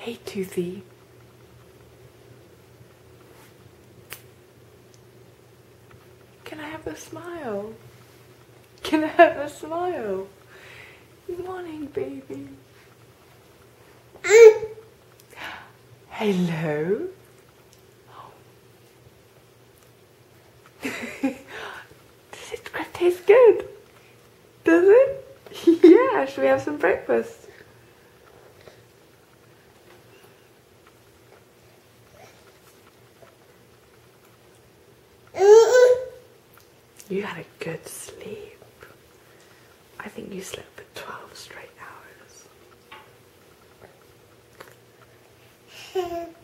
Hey, Toothy. Can I have a smile? Can I have a smile? Good morning, baby. Hello. Does it taste good? Does it? Yeah, should we have some breakfast? You had a good sleep. I think you slept for 12 straight hours.